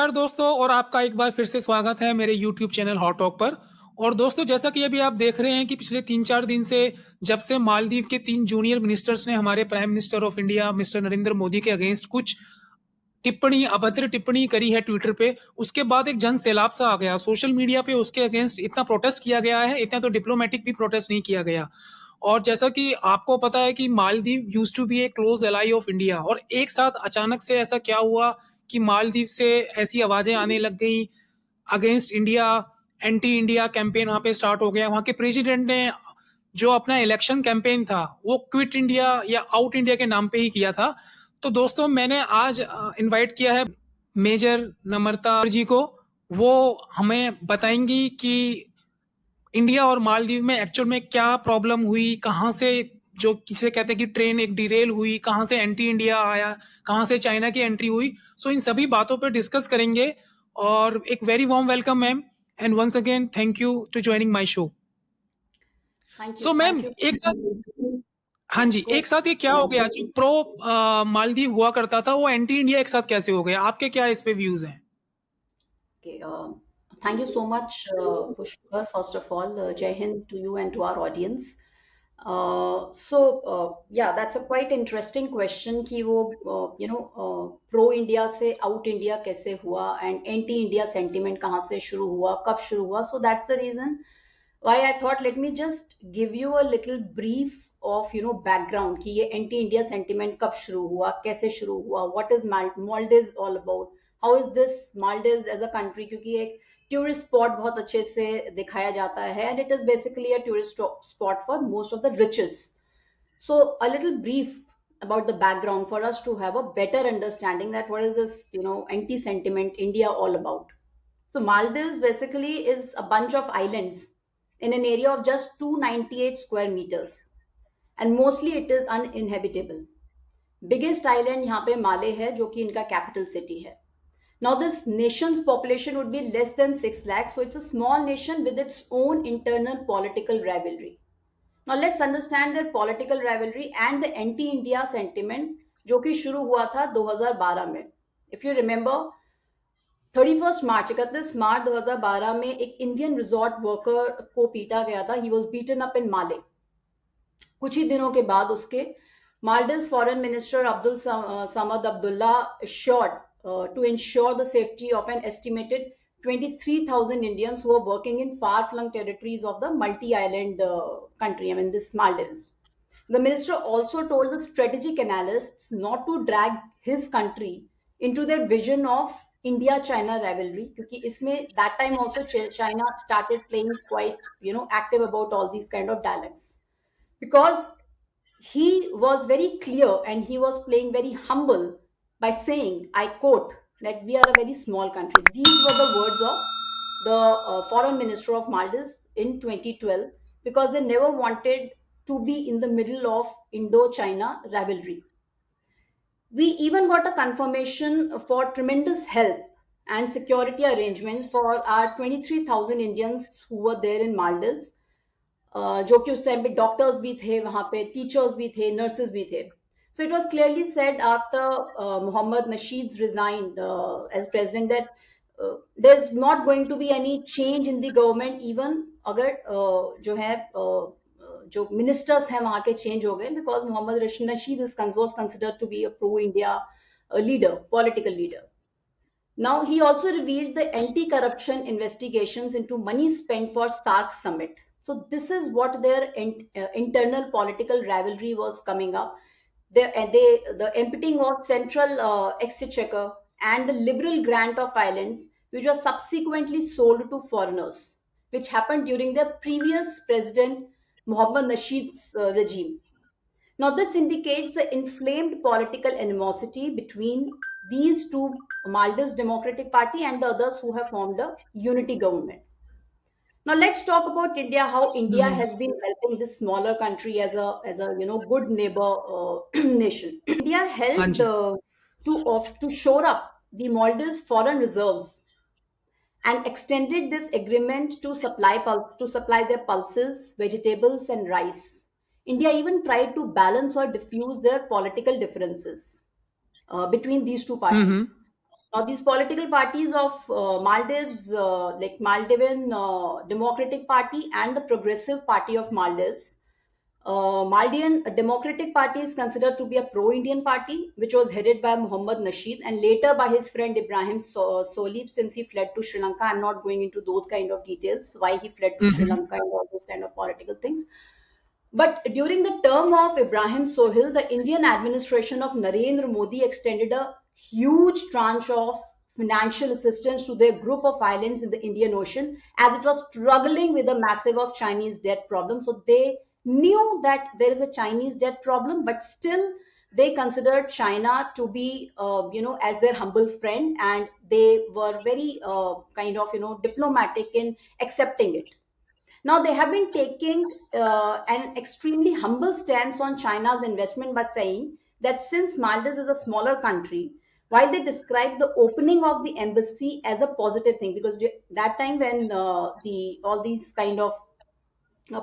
नमस्कार दोस्तों और आपका एक बार फिर से स्वागत है मेरे यूट्यूब चैनल HardTalk पर। और दोस्तों जैसा कि अभी आप देख रहे हैं कि पिछले 3-4 दिन से जब से मालदीव के 3 जूनियर मिनिस्टर्स ने हमारे prime minister of India mister Narendra Modi के अगेंस्ट कुछ अभद्र टिप्पणी करी है ट्विटर पे, उसके बाद एक जन सैलाब सा आ गया। सोशल मीडिया पे उसके अगेंस्ट इतना प्रोटेस्ट किया गया है, इतना तो डिप्लोमेटिक भी प्रोटेस्ट नहीं किया गया। और जैसा कि आपको पता है कि Maldives used to be a close ally of India, और एक साथ अचानक से ऐसा क्या हुआ कि मालदीव से ऐसी आवाजें आने लग गई against India, anti India campaign वहां पे स्टार्ट हो गया। वहां के प्रेसिडेंट ने जो अपना इलेक्शन कैंपेन था वो क्विट इंडिया या आउट इंडिया के नाम पे ही किया था। तो दोस्तों मैंने आज इनवाइट किया है मेजर नम्रता जी को। वो हमें बताएंगी कि इंडिया और मालदीव में एक्चुअल में क्या प्रॉब्लम हुई, कहाँ से जो किसे कहते हैं कि ट्रेन एक डिरेल हुई, कहाँ से एंटी इंडिया आया, कहाँ से चाइना की एंट्री हुई। सो इन सभी बातों पर डिस्कस करेंगे। और एक very warm welcome ma'am, and once again thank you to joining my show. So ma'am एक साथ, हाँ जी, एक साथ ये क्या हो गया जो प्रो मालदीव हुआ करता था वो एंटी इंडिया एक साथ कैसे हो गया? आपके क्या इस पे व्यूज हैं? Okay, thank you so much, Pushpkar. First of all, Jai Hind to you and to our audience. Yeah, that's a quite interesting question कि वो pro India से out India कैसे हुआ and anti India sentiment कहाँ से शुरू हुआ, कब शुरू हुआ. So that's the reason why I thought let me just give you a little brief of background कि ये anti India sentiment कब शुरू हुआ, कैसे शुरू हुआ, what is Maldives all about, how is this Maldives as a country, क्योंकि एक टूरिस्ट स्पॉट बहुत अच्छे से दिखाया जाता है and it is basically a tourist spot for most of the riches. So a little brief about the background for us to have a better understanding that what is this anti sentiment India all about. So Maldives basically is a bunch of islands in an area of just 298 square meters and mostly it is uninhabitable. Biggest island यहाँ पे माले है जो कि इनका capital city है. Now this nation's population would be less than 6 lakhs, so it's a small nation with its own internal political rivalry. Now let's understand their political rivalry and the anti-India sentiment जो कि शुरू हुआ था 2012 में. If you remember, 31 मार्च 31 मार्च 2012 में एक Indian resort worker को पीटा गया था. He was beaten up in Malé. कुछ ही दिनों के बाद उसके Maldives Foreign Minister Abdul Samad Abdullah assured to ensure the safety of an estimated 23,000 Indians who are working in far-flung territories of the multi-island country, I mean this Maldives. The minister also told the strategic analysts not to drag his country into their vision of India-China rivalry, because isme that time also China started playing quite active about all these kind of dialects, because he was very clear and he was playing very humble by saying, I quote, that we are a very small country. These were the words of the foreign minister of Maldives in 2012, because they never wanted to be in the middle of Indo-China rivalry. We even got a confirmation for tremendous help and security arrangements for our 23,000 Indians who were there in Maldives. जो कि उस time पे doctors भी थे वहां पे, teachers भी थे, नर्सेज भी थे. So it was clearly said after Mohammad Nasheed's resigned as president that there's not going to be any change in the government even अगर जो है जो ministers हैं वहां के change हो गए, because Mohammad Nasheed was considered to be a pro-India leader, political leader. Now he also revealed the anti-corruption investigations into money spent for SARC summit. So this is what their internal political rivalry was coming up. The emptying of central exchequer and the liberal grant of islands, which was subsequently sold to foreigners, which happened during the previous president Mohammad Nasheed's regime. Now this indicates the inflamed political animosity between these two, Maldives Democratic Party and the others who have formed a unity government. Now let's talk about India. How India has been helping this smaller country as a good neighbor nation. India helped to shore up the Maldives foreign reserves and extended this agreement to supply their pulses, vegetables, and rice. India even tried to balance or diffuse their political differences between these two parties. Now, these political parties of Maldives, like Maldivian Democratic Party and the Progressive Party of Maldives, Maldivian Democratic Party is considered to be a pro-Indian party, which was headed by Muhammad Nasheed and later by his friend Ibrahim Solib, since he fled to Sri Lanka. I'm not going into those kind of details, why he fled to Sri Mhm. Lanka and all those kind of political things. But during the term of Ibrahim Sohil, the Indian administration of Narendra Modi extended a huge tranche of financial assistance to their group of islands in the Indian Ocean as it was struggling with a massive of Chinese debt problem. So they knew that there is a Chinese debt problem, but still they considered China to be, as their humble friend, and they were very diplomatic in accepting it. Now, they have been taking an extremely humble stance on China's investment by saying that since Maldives is a smaller country, while they describe the opening of the embassy as a positive thing, because that time when the all these kind of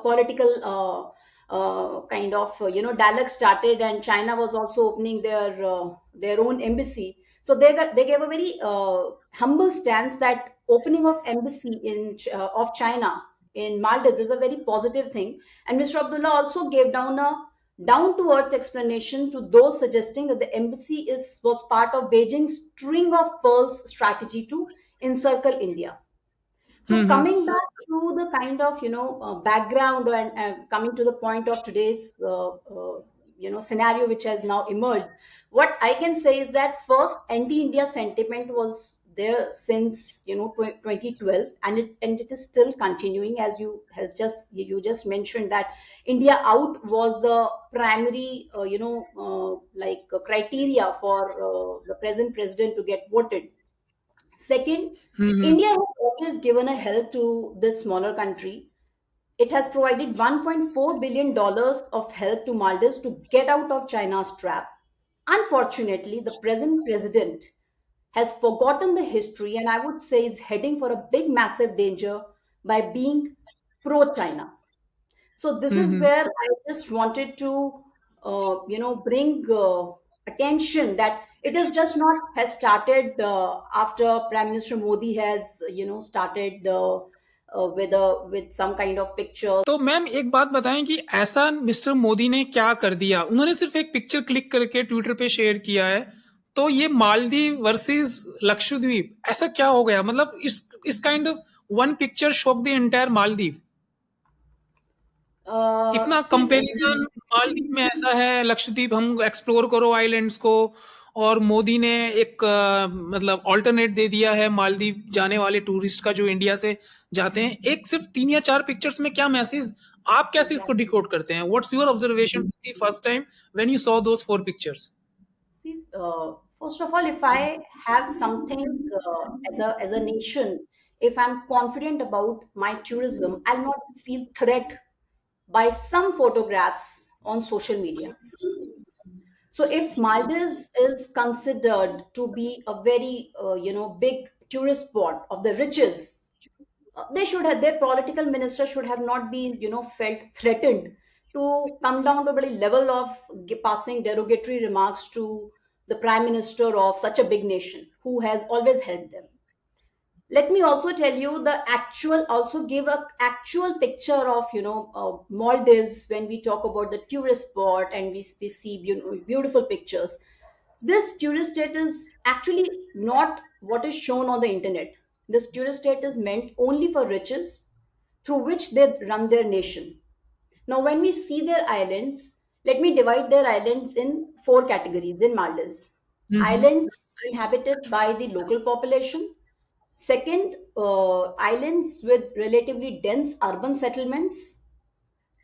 political dialogue started, and China was also opening their own embassy. So they gave a very humble stance that opening of embassy of China in Maldives is a very positive thing. And Mr. Abdullah also gave down to earth explanation to those suggesting that the embassy is was part of Beijing's string of pearls strategy to encircle India. So Mhm. coming back to the kind of background, and coming to the point of today's scenario which has now emerged, what I can say is that first anti-India sentiment was there since 2012, and it is still continuing, as you just mentioned that India out was the primary criteria for the present president to get voted. Second, Mhm. India has always given a help to this smaller country. It has provided $1.4 billion of help to Maldives to get out of China's trap. Unfortunately, the present president has forgotten the history, and I would say is heading for a big, massive danger by being pro China. So this is Mhm. where I just wanted to, bring attention that it is just not has started after Prime Minister Modi has, started with some kind of pictures. तो ma'am एक बात बताएँ कि ऐसा mister Modi ने क्या कर दिया? उन्होंने सिर्फ़ एक पिक्चर क्लिक करके ट्विटर पे शेयर किया है। तो ये मालदीव वर्सेस लक्षद्वीप ऐसा क्या हो गया? मतलब इस काइंड ऑफ वन पिक्चर शोक द एंटायर मालदीव। इतना See, कंपैरिज़न मालदीव में ऐसा है, लक्षद्वीप हम एक्सप्लोर करो आइलैंड्स को और मोदी ने एक मतलब अल्टरनेट दे दिया है मालदीव जाने वाले टूरिस्ट का जो इंडिया से जाते हैं। एक सिर्फ़ 3 या 4 पिक्चर्स में क्या मैसेज आप कैसे इसको exactly. डिकोड करते हैं? What's your observation to see first time when you saw those 4 pictures? See, first of all, if I have something as a nation, if I'm confident about my tourism, I'll not feel threat by some photographs on social media. So if Maldives is considered to be a very big tourist spot of the riches, they should have their political minister should have not been felt threatened to come down to a very level of passing derogatory remarks to the prime minister of such a big nation who has always helped them. Let me also tell you the actual also give a actual picture of Maldives when we talk about the tourist spot, and we see beautiful pictures. This tourist state is actually not what is shown on the internet. This tourist state is meant only for riches through which they run their nation. Now, when we see their islands, let me divide their islands in four categories in Maldives. Hmm, hmm. Islands inhabited by the local population. Second, islands with relatively dense urban settlements.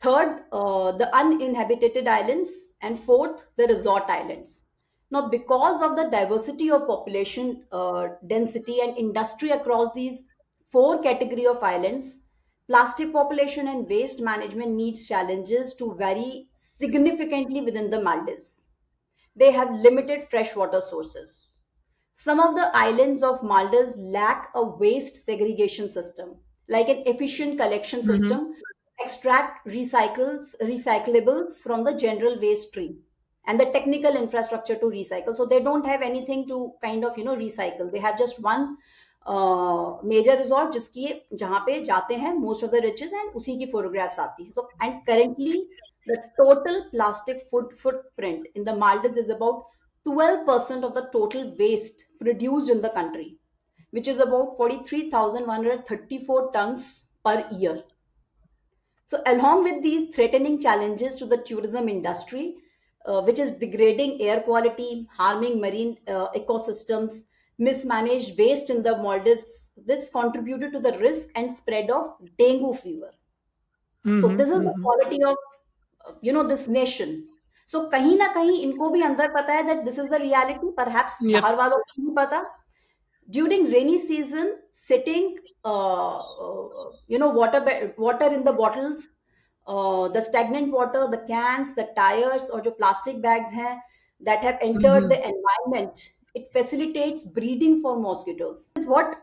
Third, the uninhabited islands. And fourth, the resort islands. Now, because of the diversity of population density and industry across these four category of islands, plastic population and waste management needs challenges to vary significantly within the Maldives. They have limited freshwater sources. Some of the islands of Maldives lack a waste segregation system, like an efficient collection hmm, hmm. system, extract recyclables from the general waste stream. and the technical infrastructure to recycle. So they don't have anything to kind of recycle. They have just one major resort जिसकी जहाँ पे जाते हैं most of the riches, and उसी की photographs आती है. So and currently the total plastic footprint in the Maldives is about 12% of the total waste produced in the country, which is about 43,134 tons per year. So, along with these threatening challenges to the tourism industry, which is degrading air quality, harming marine ecosystems, mismanaged waste in the Maldives, this contributed to the risk and spread of dengue fever. So, hmm this is the hmm quality of this nation. So, कहीं ना कहीं इनको भी अंदर पता है that this is the reality. Perhaps yup बाहर वालों को नहीं पता. During rainy season, sitting, water in the bottles, the stagnant water, the cans, the tires, or जो plastic bags हैं that have entered hmm the environment, it facilitates breeding for mosquitoes. Is what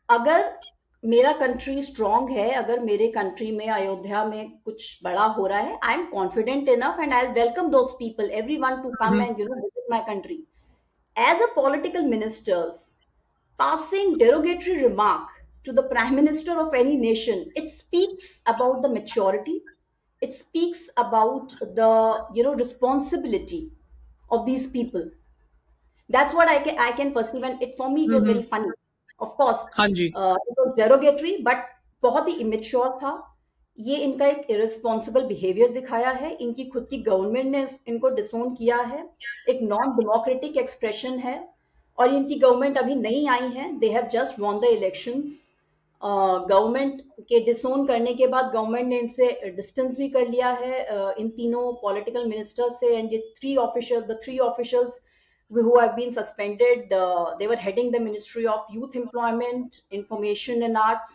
अगर मेरा country strong है, अगर मेरे country में अयोध्या में कुछ बड़ा हो रहा है, I am confident enough and I welcome those people, everyone to come hmm and visit my country. As a political ministers, passing derogatory remark to the prime minister of any nation, it speaks about the maturity, it speaks about the responsibility of these people. That's what I can perceive, and it for me it was very hmm funny. Of course, हाँ जी it was derogatory, but बहुत ही immature था. ये इनका एक irresponsible behavior दिखाया है. इनकी खुद की गवर्नमेंट ने इनको डिसोन किया है. एक नॉन डेमोक्रेटिक एक्सप्रेशन है, और इनकी गवर्नमेंट अभी नई आई है. They have just won the elections. Government के डिसोन करने के बाद गवर्नमेंट ने इनसे डिस्टेंस भी कर लिया है, इन तीनों पॉलिटिकल मिनिस्टर्स से. एंड ये three officials who have been suspended, they were heading the Ministry of Youth Employment, Information and Arts.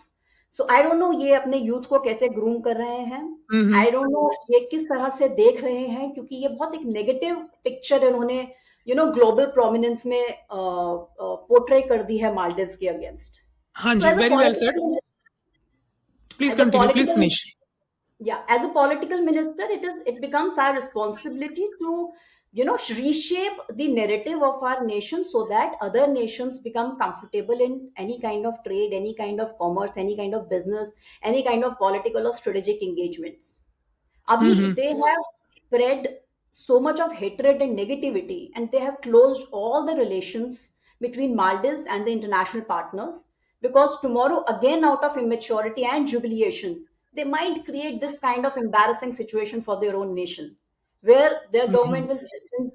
So I don't know ये अपने यूथ को कैसे ग्रूम कर रहे हैं. हम्म I don't know ये किस तरह से देख रहे हैं, क्योंकि ये बहुत एक नेगेटिव पिक्चर इन्होंने ग्लोबल प्रोमिनेंस में पोर्ट्रे कर दी है मालदीव्स के अगेंस्ट. हाँ So जी very well said. Please as a continue please political finish. as a political minister, it becomes our responsibility to reshape the narrative of our nation so that other nations become comfortable in any kind of trade, any kind of commerce, any kind of business, any kind of political or strategic engagements. Abhi hmm they have spread so much of hatred and negativity, and they have closed all the relations between Maldives and the international partners, because tomorrow, again, out of immaturity and jubilation, they might create this kind of embarrassing situation for their own nation, where their government will distance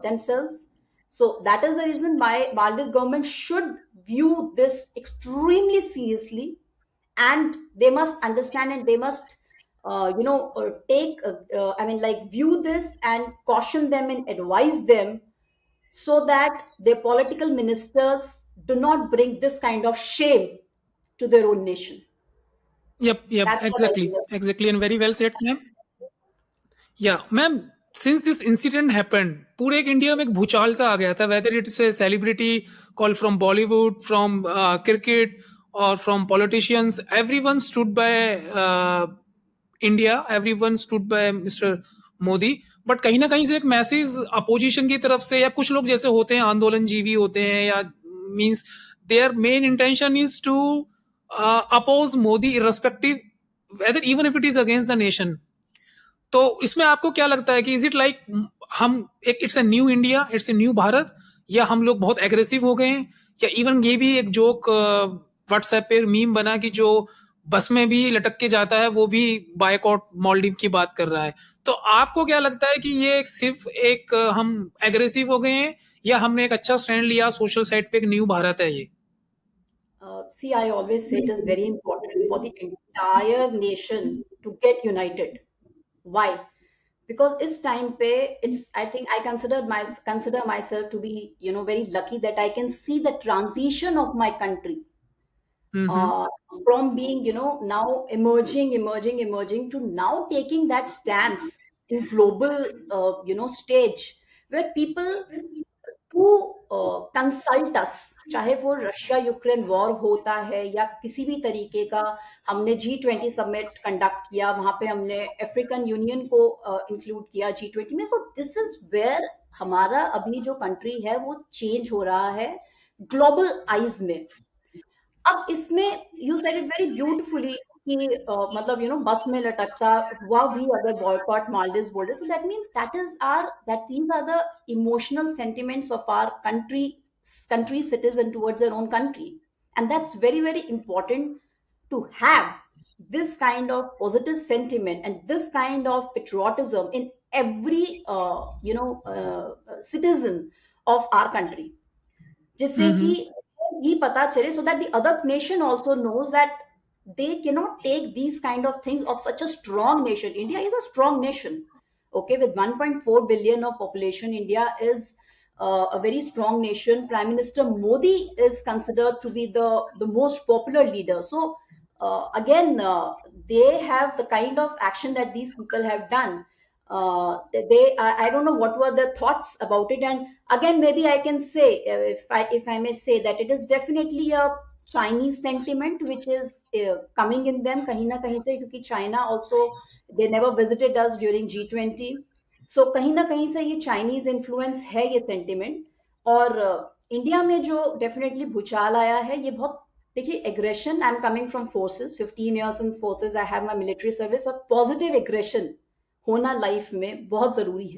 themselves. So that is the reason my Maldives government should view this extremely seriously, and they must understand, and they must take like view this and caution them and advise them, so that their political ministers do not bring this kind of shame to their own nation. yep That's what I exactly feel. exactly and very well said ma'am. या ma'am since this incident happened पूरे एक India में एक भूचाल सा आ गया था, whether it's a celebrity call from Bollywood, from cricket और from politicians, everyone stood by India, everyone stood by mister Modi. But कहीं ना कहीं से एक मैसेज अपोजिशन की तरफ से, या कुछ लोग जैसे होते हैं आंदोलन जीवी होते हैं, या means their main intention is to oppose Modi irrespective whether even if it is against the nation. तो इसमें आपको क्या लगता है कि इज इट लाइक हम एक it's a new India, it's a new Bharat, या हम लोग बहुत एग्रेसिव हो गए हैं, या इवन ये भी एक जोक व्हाट्सएप पे मीम बना कि जो बस में भी लटक के जाता है वो भी बायकॉट मालदीव की बात कर रहा है. तो आपको क्या लगता है कि ये सिर्फ एक हम एग्रेसिव हो गए हैं, या हमने एक अच्छा स्टैंड लिया सोशल साइड पे, एक न्यू भारत है ये? See, I always say it is very important for the entire nation to get united. Why? Because it's time pay. I think I consider myself to be very lucky that I can see the transition of my country, uh, from being now emerging to now taking that stance in global stage, where people who consult us चाहे वो Russia Ukraine war होता है या किसी भी तरीके का, हमने G20 समिट कंडक्ट किया, वहां पे हमने अफ्रीकन यूनियन को इंक्लूड किया G20 में। सो दिस इज वेयर हमारा अभी जो कंट्री है वो चेंज हो रहा है ग्लोबल आइज में। अब इसमें you said it very beautifully कि मतलब बस में लटकता हुआ भी अगर बॉयकॉट मालदीव्स बोल रहे, so that means that these are the emotional sentiments of our country citizen towards their own country, and that's very very important to have this kind of positive sentiment and this kind of patriotism in every citizen of our country, जिससे कि Mm-hmm. ही पता चले, so that the other nation also knows that they cannot take these kind of things of such a strong nation. India is a strong nation, okay, with 1.4 billion of population. India is a very strong nation. Prime Minister Modi is considered to be the most popular leader. So again, they have the kind of action that these people have done. I don't know what were their thoughts about it. And again, maybe I can say, if I may say, that it is definitely a Chinese sentiment which is coming in them kahin na kahin se, क्योंकि China also, they never visited us during G20. So कहीं ना कहीं से ये Chinese influence है ये sentiment. और India में जो डेफिनेटली भूचाल आया है ये बहुत, देखिए aggression, I am coming from forces, 15 years in forces, I have my military service, और पॉजिटिव एग्रेशन होना लाइफ में बहुत जरूरी है,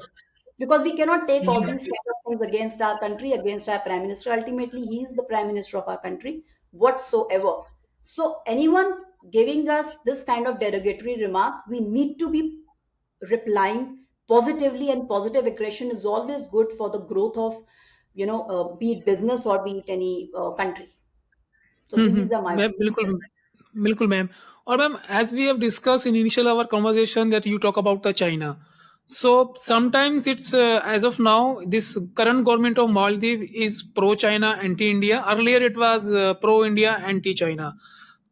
because we cannot take all these kind of things against our country, against our prime minister. Ultimately he is the prime minister of our country whatsoever. So anyone giving us this kind of derogatory remark, we need to be replying positively, and positive aggression is always good for the growth of be it business or be it any country. So these are my ma'am बिल्कुल, बिल्कुल ma'am. और ma'am as we have discuss in initial our conversation that you talk about the China, so sometimes it's as of now this current government of Maldives is pro China anti India, earlier it was pro India anti China.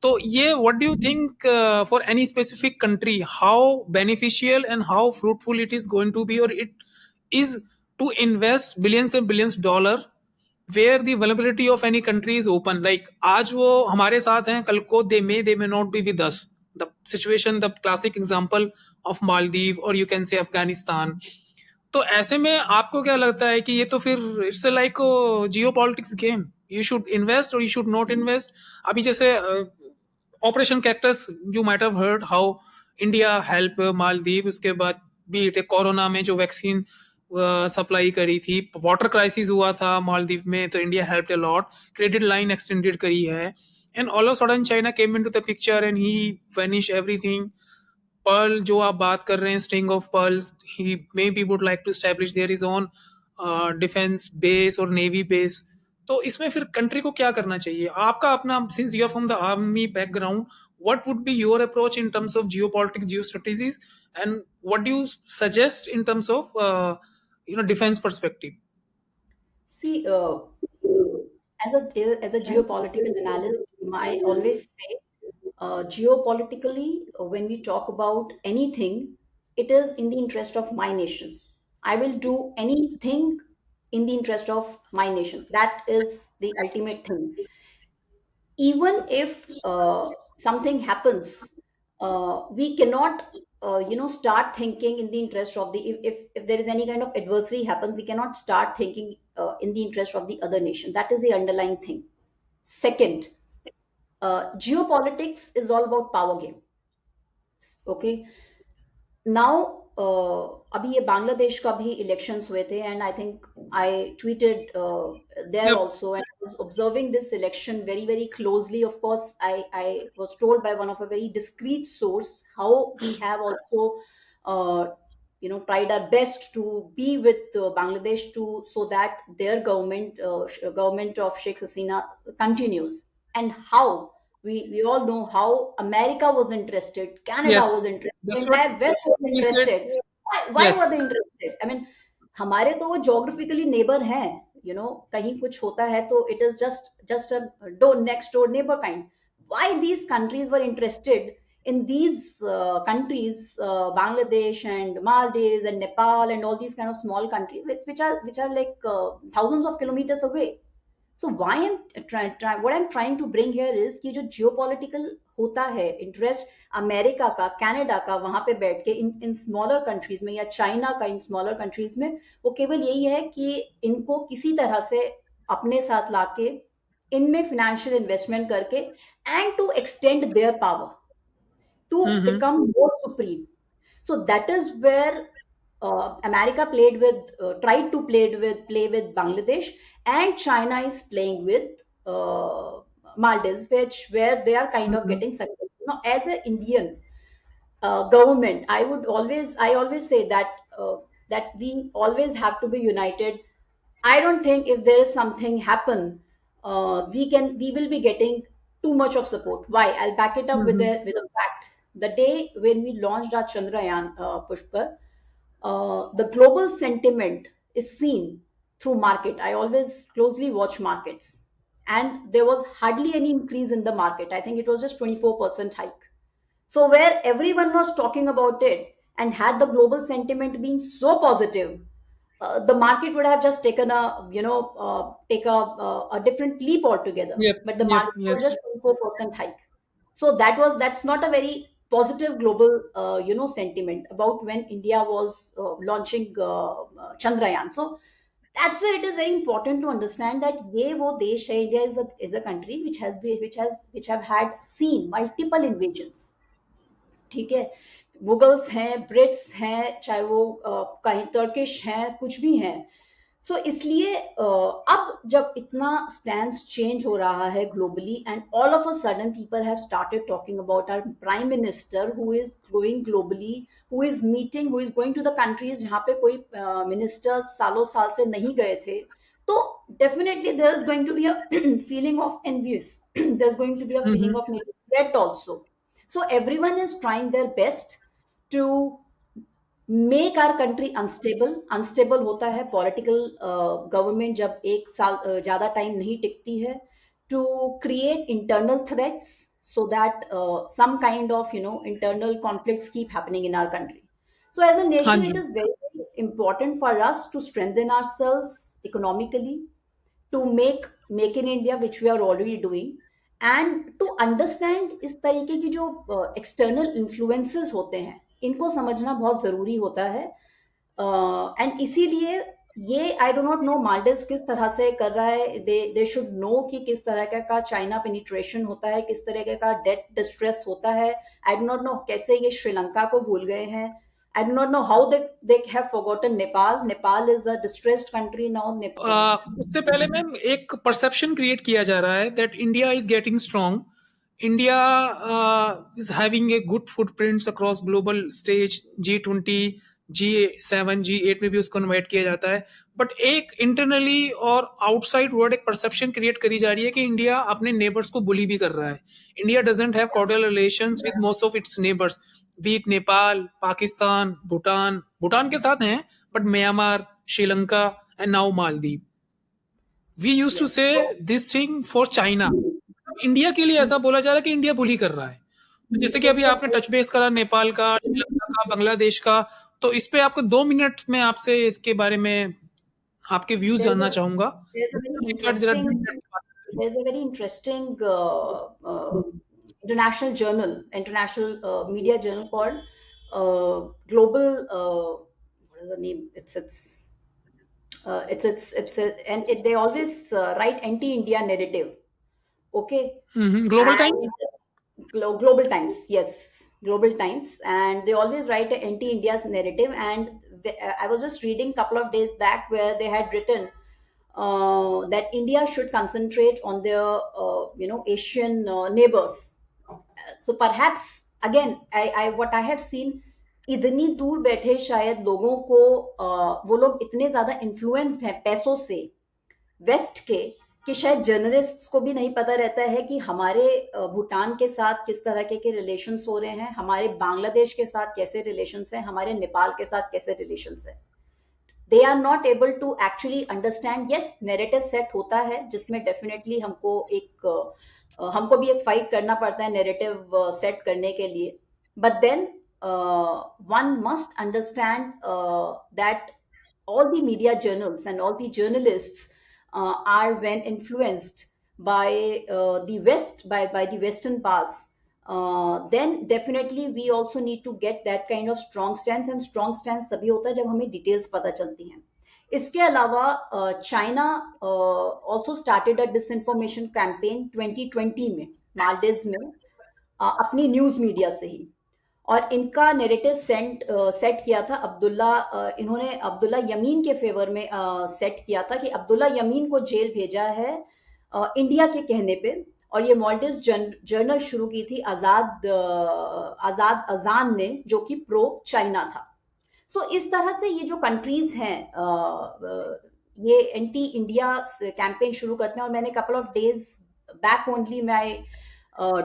तो ये what do you think for any specific country, how beneficial and how fruitful it is going to be, or it is to invest billions and billions dollar where the vulnerability of any country is open, like आज वो हमारे साथ हैं, कल को they may not be with us, the situation, the classic example of Maldives or you can say Afghanistan. तो ऐसे में आपको क्या लगता है कि ये तो फिर it's like Jio politics game, you should invest और यू शुड नॉट इन्वेस्ट? अभी जैसे operation cactus, you might have heard how India help Maldives, उसके बाद भी कोरोना में जो वैक्सीन सप्लाई करी थी, वाटर क्राइसिस हुआ था मालदीव में, तो India help a lot, credit line extended करी है, and all of sudden China came into the picture and he vanish everything. Pearl जो आप बात कर रहे हैं, string of pearls, he maybe would like to establish there is on defence base और navy base. तो इसमें फिर कंट्री को क्या करना चाहिए? आपका अपना, since you are from the army background, what would be your approach in terms of geopolitics, geostrategies, and what do you suggest in terms of defense perspective? see as a geopolitical analyst, I always say, geopolitically, when we talk about anything, it is in the interest of my nation. I will do anything in the interest of my nation. That is the ultimate thing. Even if something happens, we cannot start thinking in the interest of the, if there is any kind of adversary happens, we cannot start thinking in the interest of the other nation. That is the underlying thing. Second, geopolitics is all about power game. Okay, now अभी ये बांग्लादेश का भी elections हुए थे, and I think I tweeted there Yep. also, and I was observing this election very very closely. Of course, I was told by one of a very discreet source how we have also tried our best to be with Bangladesh, to so that their government of Sheikh Hasina continues, and how we all know how America was interested, Canada Yes, was interested, the that's what entire West was we said. interested. Why were Yes. they interested? I mean, हमारे तो वो geographically neighbour हैं, कहीं कुछ होता है तो it is just a next door neighbour kind. Why these countries were interested in these countries, Bangladesh and Maldives and Nepal and all these kind of small countries which are like thousands of kilometers away. So why what I'm trying to bring here is कि जो geopolitical होता है interest America का, Canada का वहां पे बैठ के इन स्मॉलर कंट्रीज में या चाइना का इन स्मॉलर कंट्रीज में, वो केवल यही है कि इनको किसी तरह से अपने साथ लाके इनमें financial investment करके and to extend their power to hmm, become more supreme. So that is where America tried to play with Bangladesh, and China is playing with Maldives, where they are kind of hmm, getting successful. Now, as an Indian government, I always say that we always have to be united. I don't think if there is something happen, we will be getting too much of support. Why? I'll back it up with hmm, a fact. The day when we launched our Chandrayaan, Pushpkar, the global sentiment is seen through market. I always closely watch markets, and there was hardly any increase in the market. I think it was just 24% hike. So where everyone was talking about it and had the global sentiment being so positive, the market would have just taken a different leap altogether. yep, But the yep, market was yes. just 24% hike. So that's not a very positive global sentiment about when India was launching Chandrayaan. So that's where it is very important to understand that ये वो देश है, India is a country which have had seen multiple invasions. ठीक है, Mughals हैं, Brits हैं, चाहे वो कहीं टर्किश हैं, कुछ भी हैं. सो इसलिए अब जब इतना स्टैंड चेंज हो रहा है globally, and all of a sudden people have started talking about our prime minister who is going globally, who is going to the countries जहाँ पे कोई मिनिस्टर्स सालों साल से नहीं गए थे, तो definitely there's going to be a feeling of envious. There's going to be a feeling hmm, of maybe threat also. So everyone is trying their best to make our country unstable. Unstable होता है political government जब एक साल ज्यादा time नहीं टिकती है, to create internal threats so that some kind of internal conflicts keep happening in our country. So as a हाँ nation, जी. it is very, very important for us to strengthen ourselves economically, to make in India, which we are already doing, and to understand इस तरीके की जो external influences होते हैं, इनको समझना बहुत जरूरी होता है. एंड इसीलिए ये आई डो नॉट नो माल्डिव्स किस तरह से कर रहा है. दे शुड नो कि किस तरह का चाइना पेनिट्रेशन होता है, किस तरह का डेट डिस्ट्रेस होता है. आई डो नॉट नो कैसे ये श्रीलंका को भूल गए हैं. I do not know how they have forgotten Nepal. Nepal is a distressed country now. उससे पहले मैम एक परसेप्शन क्रिएट किया जा रहा है that India is getting strong. India is having a good footprints across global stage. G20, G7, G8 में भी उसको इन्वाइट किया जाता है. बट एक इंटरनली और आउटसाइड वर्ड एक परसेप्शन क्रिएट करी जा रही है कि इंडिया अपने नेबर्स को बुली भी कर रहा है. India doesn't have cordial relations with most of its neighbours, be it Nepal, Pakistan, Bhutan. Bhutan के साथ हैं, but Myanmar, Sri Lanka and now Maldives. We used to Yes. say So, this thing for China. India के लिए ऐसा बोला जा रहा है कि इंडिया बुली कर रहा है. तो जैसे कि this अभी is आपने टच बेस करा नेपाल का, श्रीलंका का, बांग्लादेश का, तो इस पे आपको 2 मिनट में आपसे इसके बारे में आपके व्यूज there's जानना a चाहूंगा. there's a very एक बार जरा interesting there's a very interesting international media journal called Global. What is the name? And they always write anti-India narrative. Okay, global times. and Global Times, yes, Global Times, and they always write an anti-India's narrative. And I was just reading a couple of days back where they had written that India should concentrate on their Asian neighbors. So perhaps again, I what I have seen, इतनी दूर बैठे शायद लोगों को वो लोग इतने ज्यादा इन्फ्लुएंस्ड हैं पैसों से वेस्ट के, कि शायद जर्नलिस्ट्स को भी नहीं पता रहता है कि हमारे भूटान के साथ किस तरह के रिलेशंस हो रहे हैं, हमारे बांग्लादेश के साथ कैसे रिलेशंस हैं, हमारे नेपाल के साथ कैसे रिलेशंस हैं. They are not able to actually understand. Yes, narrative set होता है जिसमें डेफिनेटली हमको भी एक फाइट करना पड़ता है नैरेटिव सेट करने के लिए. But then one must understand that all the media journals and all the journalists are when influenced by the West, by the Western paths, then definitely we also need to get that kind of strong stance, and strong stance तभी होता है जब हमें details पता चलती हैं. इसके अलावा China also started a disinformation campaign 2020 में मालदीव्स में अपनी न्यूज मीडिया से ही, और इनका नैरेटिव सेट किया था इन्होंने अब्दुल्ला यमीन के फेवर में सेट किया था कि अब्दुल्ला यमीन को जेल भेजा है इंडिया के कहने पे, और ये मालदीव्स जर्नल शुरू की थी आजाद अजान ने, जो कि प्रो चाइना था. सो इस तरह से ये जो कंट्रीज हैं ये एंटी इंडिया कैंपेन शुरू करते हैं. और मैंने couple of days back only मैं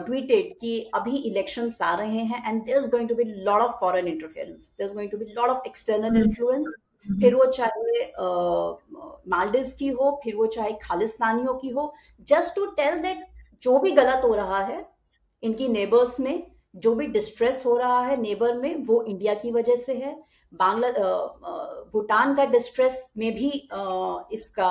tweeted कि अभी इलेक्शंस आ रहे हैं and there is going to be lot of foreign interference, there is going to be lot of external influence, फिर वो चाहे मालदीव्स की हो, फिर वो चाहे खालिस्तानियों की हो, जस्ट टू टेल दैट जो भी गलत हो रहा है इनकी नेबर्स में, जो भी डिस्ट्रेस हो रहा है नेबर में, वो इंडिया की वजह से है. भूटान का डिस्ट्रेस में भी इसका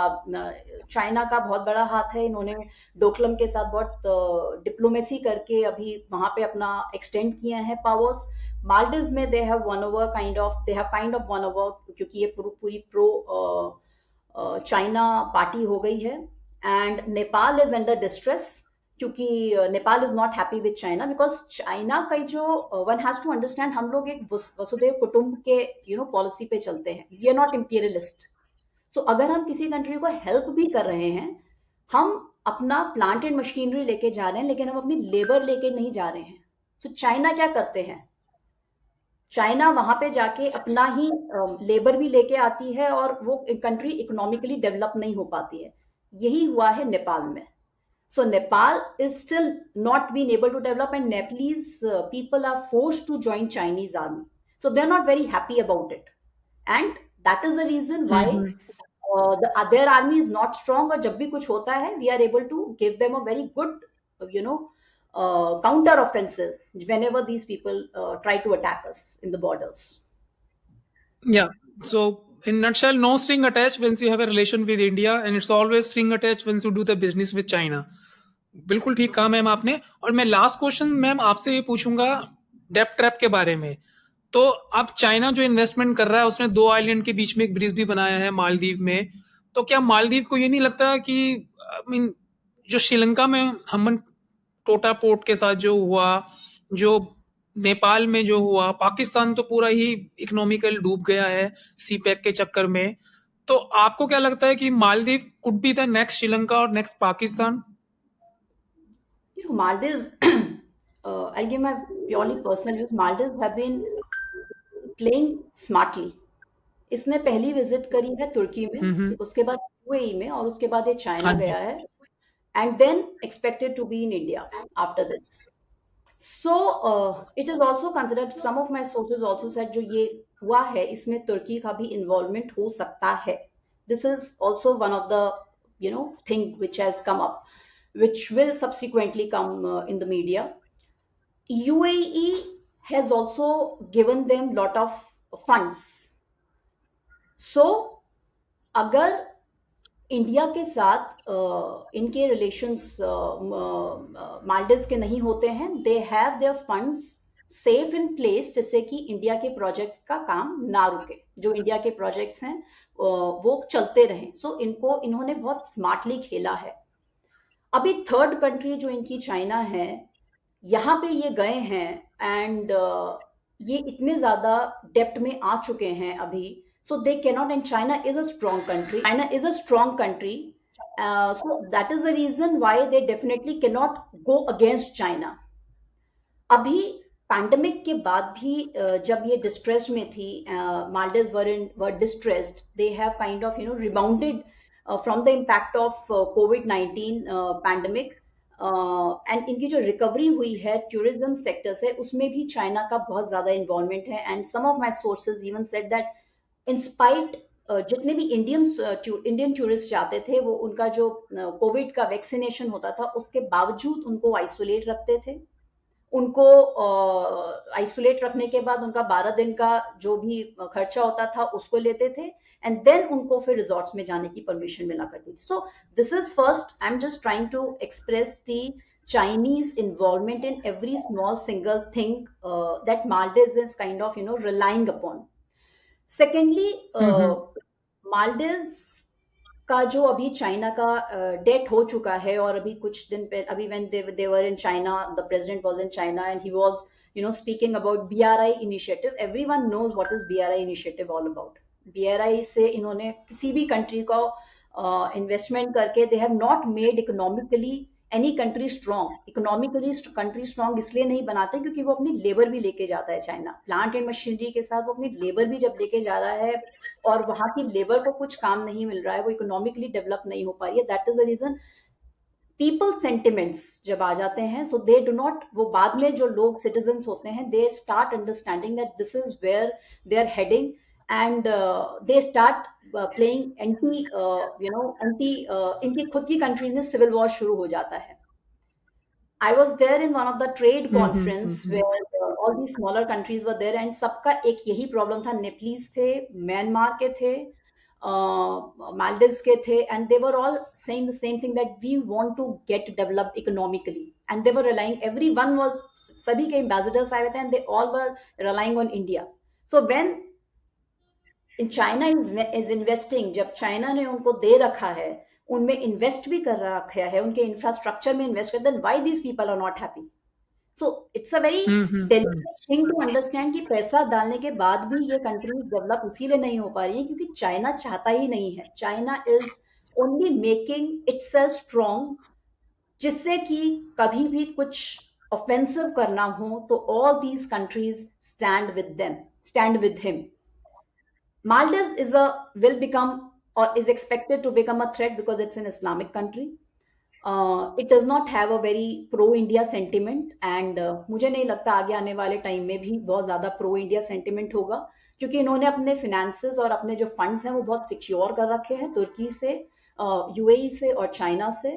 चाइना का बहुत बड़ा हाथ है. इन्होंने डोकलम के साथ बहुत डिप्लोमेसी करके अभी वहां पे अपना एक्सटेंड किए हैं पावर्स. मालदीव्स में they have kind of won over, क्योंकि ये पूरी प्रो चाइना पार्टी हो गई है. And Nepal is under distress, क्योंकि Nepal is not happy with China, because China का जो वन हैज टू अंडरस्टैंड, हम लोग एक वसुधैव कुटुंब के पॉलिसी पे चलते हैं. We are not imperialist. So अगर हम किसी कंट्री को हेल्प भी कर रहे हैं, हम अपना प्लांट एंड मशीनरी लेके जा रहे हैं, लेकिन हम अपनी लेबर लेके नहीं जा रहे हैं. सो चाइना क्या करते हैं, चाइना वहां पे जाके अपना ही लेबर भी लेके आती है, और वो कंट्री इकोनॉमिकली डेवलप नहीं हो पाती है. यही हुआ है नेपाल में. So Nepal is still not being able to develop, and Nepalese people are forced to join Chinese army. So they're not very happy about it, and that is the reason why their army is not strong. और जब भी कुछ होता है, we are able to give them a very good, counter offensive whenever these people try to attack us in the borders. Yeah. So in nutshell, no string attached once you have a relation with India, and it's always string attached once you do the business with China. बिल्कुल ठीक कहा ma'am आपने. और मैं last question ma'am आपसे ये पूछूंगा डेप्ट trap के बारे में. तो अब चाइना जो इन्वेस्टमेंट कर रहा है, उसने 2 आइलैंड के बीच में एक ब्रिज भी बनाया है मालदीव में. तो क्या मालदीव को ये नहीं लगता कि जो श्रीलंका में हमन टोटा पोर्ट के साथ जो हुआ, जो नेपाल में जो हुआ, पाकिस्तान तो पूरा ही इकोनॉमिकल डूब गया है सीपैक के चक्कर में. तो आपको क्या लगता है कि Maldives could be the next Sri Lanka और next Pakistan? Maldives, I'll give my purely personal views. Maldives have been playing smartly. इसने पहली विजिट करी है तुर्की में, उसके बाद यूएई में, और उसके बाद ये चाइना गया है, and then expected to be in India after this. So it is also considered, some of my sources also said जो ये हुआ है इसमें तुर्की का भी इन्वॉल्वमेंट हो सकता है. This is also one of the thing which has come up, which will subsequently come in the media. UAE has also given them lot of funds. So अगर इंडिया के साथ इनके रिलेशंस मालदीव्स के नहीं होते हैं, they have their funds safe in place, जिससे कि इंडिया के प्रोजेक्ट्स का काम ना रुके. जो इंडिया के प्रोजेक्ट्स हैं वो चलते रहें. सो इन्होंने बहुत स्मार्टली खेला है. अभी थर्ड कंट्री जो इनकी चाइना है, यहाँ पे ये गए हैं, एंड ये इतने ज्यादा डेप्ट में आ चुके हैं अभी. So they cannot, and China is a strong country. China is a strong country. So that is the reason why they definitely cannot go against China. अभी पैंडेमिक के बाद भी जब ये डिस्ट्रेस में थी, Maldives were distressed. They have kind of rebounded from the impact of COVID-19 pandemic. And इनकी जो रिकवरी हुई है टूरिज्म सेक्टर से, उसमें भी चाइना का बहुत ज्यादा इन्वॉल्वमेंट है. And some of my sources even said that in spite जितने भी इंडियन टूरिस्ट जाते थे, वो उनका जो कोविड का वैक्सीनेशन होता था उसके बावजूद उनको आइसोलेट रखते थे, उनको आइसोलेट रखने के बाद उनका 12 दिन का जो भी खर्चा होता था उसको लेते थे, एंड देन उनको फिर रिजॉर्ट्स में जाने की परमिशन मिला करती थी. So this is first, I am just trying to express the Chinese involvement in every small single thing that Maldives is kind of, relying upon. Secondly, हम्म, मालदीव्स का जो अभी चाइना का डेट हो चुका है, और अभी कुछ दिन पहले, अभी when they were in China, the president was in China and he was speaking about BRI initiative. Everyone knows what is BRI initiative all about. BRI से इन्होंने किसी भी कंट्री को इन्वेस्टमेंट करके they have not made economically any country strong. Economically country strong इसलिए नहीं बनाते क्योंकि वो अपनी लेबर भी लेके जाता है चाइना. प्लांट एंड मशीनरी के साथ वो अपनी लेबर भी जब लेके जा रहा है और वहां की लेबर को कुछ काम नहीं मिल रहा है, वो इकोनॉमिकली डेवलप नहीं हो पा रही है, that is the reason people sentiments जब आ जाते हैं, सो दे डू नॉट, वो बाद में जो लोग सिटीजन्स होते हैं, they start understanding that this is where they are heading, and they start playing anti, anti, इनकी खुद की कंट्री में सिविल वॉर शुरू हो जाता है. I was there in one of the trade conference hmm, where all these smaller countries were there, and सबका एक यही problem था. Nepalese थे, म्यांमार के थे, Maldives के थे, and they were all saying the same thing, that we want to get developed economically, and they were relying, everyone was, सभी के ambassadors आए हुए थे, and they all were relying on India. So when in China is investing, जब China ने उनको दे रखा है, उनमें इन्वेस्ट भी कर रखा है, उनके इंफ्रास्ट्रक्चर में इन्वेस्ट कर, then why these people are not happy. So it's a very hmm, delicate thing to understand कि पैसा डालने के बाद भी ये कंट्रीज डेवलप इसीलिए नहीं हो पा रही है क्योंकि चाइना चाहता ही नहीं है. China is only making itself strong, जिससे कि कभी भी कुछ ऑफेंसिव करना हो तो all these countries stand with them, stand with him. Maldives will become, or is expected to become, a threat because it's an Islamic country. It does not have a very pro-India sentiment, and मुझे नहीं लगता आगे आने वाले time में भी बहुत ज़्यादा pro-India sentiment होगा, क्योंकि इन्होंने अपने finances और अपने जो funds हैं वो बहुत secure कर रखे हैं तुर्की से, UAE से और चाइना से.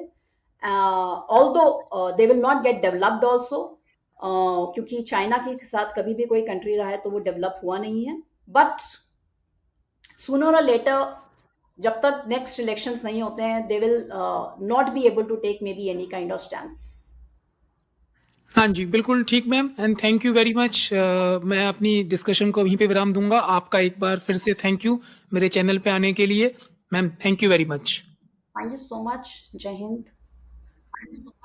Although they will not get developed also, क्योंकि चाइना के साथ कभी भी कोई कंट्री रहा है तो वो डेवलप हुआ नहीं है, बट sooner or later, जब तक नेक्स्ट इलेक्शंस नहीं होते हैं, they will not be able to take maybe any kind of stand. हाँ जी, बिल्कुल ठीक ma'am, and thank you very much. मैं अपनी डिस्कशन को वहीं पे विराम दूंगा. आपका एक बार फिर से थैंक यू मेरे चैनल पे आने के लिए. Ma'am, thank you very much. Thank you so much. जय हिंद.